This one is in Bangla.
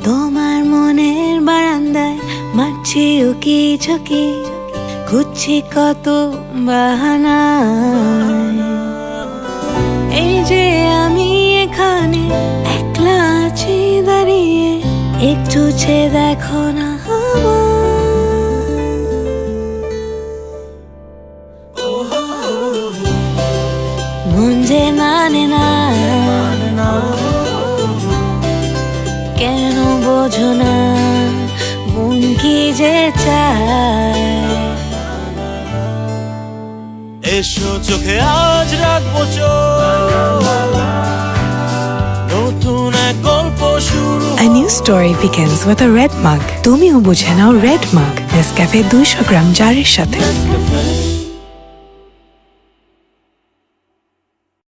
তোমার মনের বারান্দায় মারছি উকি ঝুঁকি, খুঁজছি কত বাহানা। এই যে আমি এখানে একলা আছি দাঁড়িয়ে, একটু চেয়ে দেখো না মন যে মানে না, কেন বোঝো না মন কি যে চায়। এসো চোখে আজ রাখবো চোখ, নতুন এক গল্প শুরু। A new story begins with a red mug. তুমিও বুঝে নাও red mug, Nescafe 200 গ্রাম জারের সাথে।